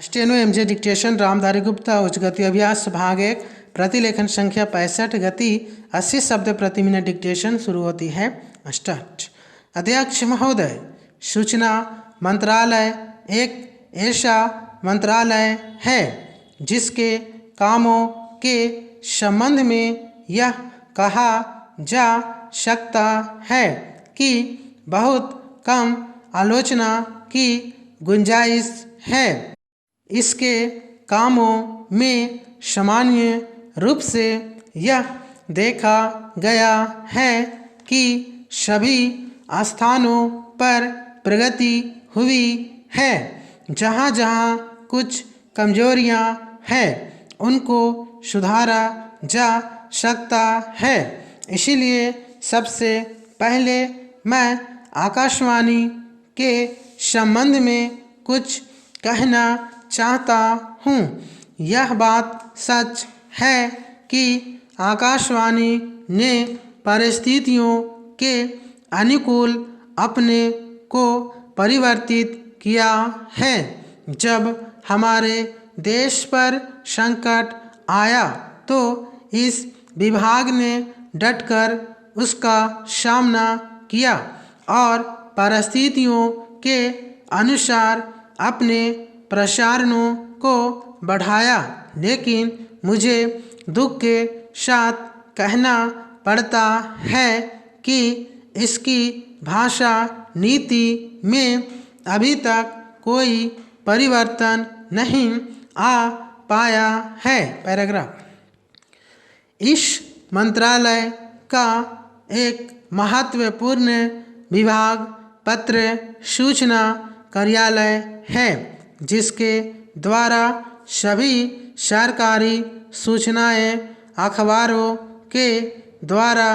Steno MJ dictation Ramdhari Gupta उच्च गति अभ्यास भाग 1 प्रतिलेखन संख्या 65 गति 80 शब्द प्रति मिनट डिक्टेशन शुरू होती है। स्टार्ट। अध्यक्ष महोदय, सूचना मंत्रालय एक ऐसा मंत्रालय है जिसके कामों के संबंध में यह कहा जा सकता है कि बहुत कम आलोचना की गुंजाइश है। इसके कामों में सामान्य रूप से यह देखा गया है कि सभी स्थानों पर प्रगति हुई है। जहाँ जहाँ कुछ कमजोरियाँ हैं उनको सुधारा जा सकता है। इसीलिए सबसे पहले मैं आकाशवाणी के संबंध में कुछ कहना चाहता हूँ। यह बात सच है कि आकाशवाणी ने परिस्थितियों के अनुकूल अपने को परिवर्तित किया है। जब हमारे देश पर संकट आया तो इस विभाग ने डटकर उसका सामना किया और परिस्थितियों के अनुसार अपने प्रसारणों को बढ़ाया। लेकिन मुझे दुख के साथ कहना पड़ता है कि इसकी भाषा नीति में अभी तक कोई परिवर्तन नहीं आ पाया है। पैराग्राफ। इस मंत्रालय का एक महत्वपूर्ण विभाग पत्र सूचना कार्यालय है जिसके द्वारा सभी सरकारी सूचनाएं अखबारों के द्वारा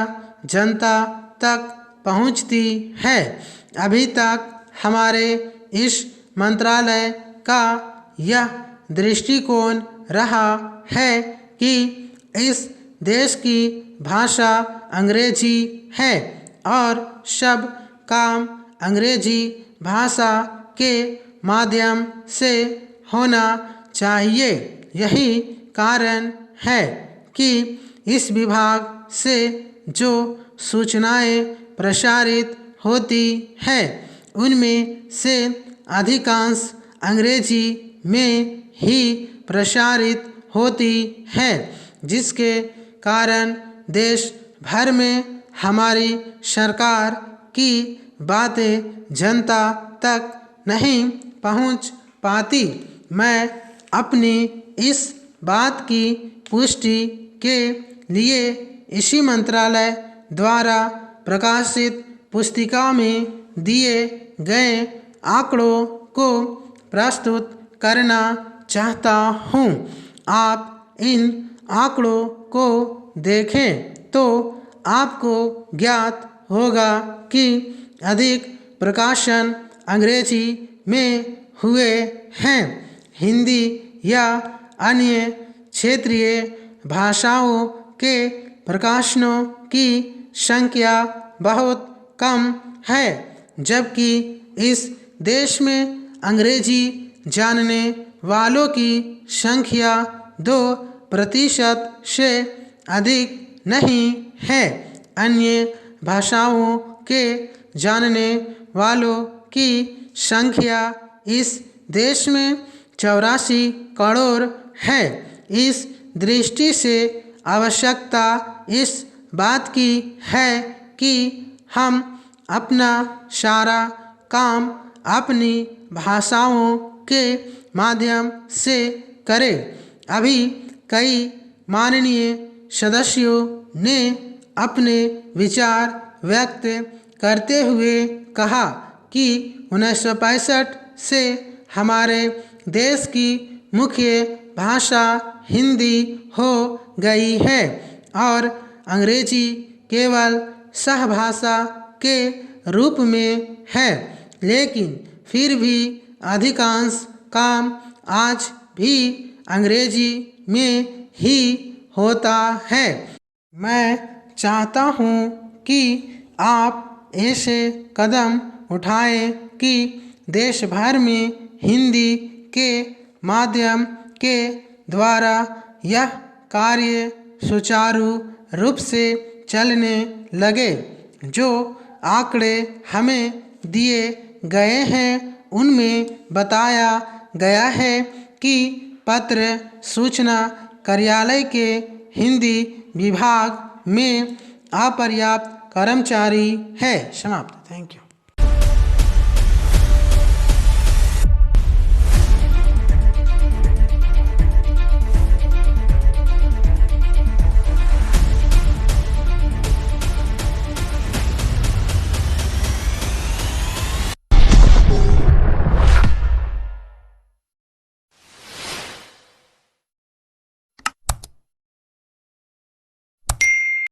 जनता तक पहुंचती है। अभी तक हमारे इस मंत्रालय का यह दृष्टिकोण रहा है कि इस देश की भाषा अंग्रेजी है और सब काम अंग्रेजी भाषा के माध्यम से होना चाहिए। यही कारण है कि इस विभाग से जो सूचनाएं प्रसारित होती है उनमें से अधिकांश अंग्रेजी में ही प्रसारित होती है, जिसके कारण देश भर में हमारी सरकार की बातें जनता तक नहीं पहुंच पाती। मैं अपनी इस बात की पुष्टि के लिए इसी मंत्रालय द्वारा प्रकाशित पुस्तिका में दिए गए आंकड़ों को प्रस्तुत करना चाहता हूँ। आप इन आंकड़ों को देखें तो आपको ज्ञात होगा कि अधिक प्रकाशन अंग्रेजी में हुए हैं। हिंदी या अन्य क्षेत्रीय भाषाओं के प्रकाशनों की संख्या बहुत कम है, जबकि इस देश में अंग्रेजी जानने वालों की संख्या 2% से अधिक नहीं है। अन्य भाषाओं के जानने वालों की संख्या इस देश में 84 करोड़ है। इस दृष्टि से आवश्यकता इस बात की है कि हम अपना सारा काम अपनी भाषाओं के माध्यम से करें। अभी कई माननीय सदस्यों ने अपने विचार व्यक्त करते हुए कहा कि 1965 से हमारे देश की मुख्य भाषा हिंदी हो गई है और अंग्रेजी केवल सहभाषा के रूप में है। लेकिन फिर भी अधिकांश काम आज भी अंग्रेजी में ही होता है। मैं चाहता हूँ कि आप ऐसे कदम उठाएं कि देश भर में हिंदी के माध्यम के द्वारा यह कार्य सुचारू रूप से चलने लगे। जो आंकड़े हमें दिए गए हैं उनमें बताया गया है कि पत्र सूचना कार्यालय के हिंदी विभाग में अपर्याप्त कर्मचारी है। समाप्त। Thank you.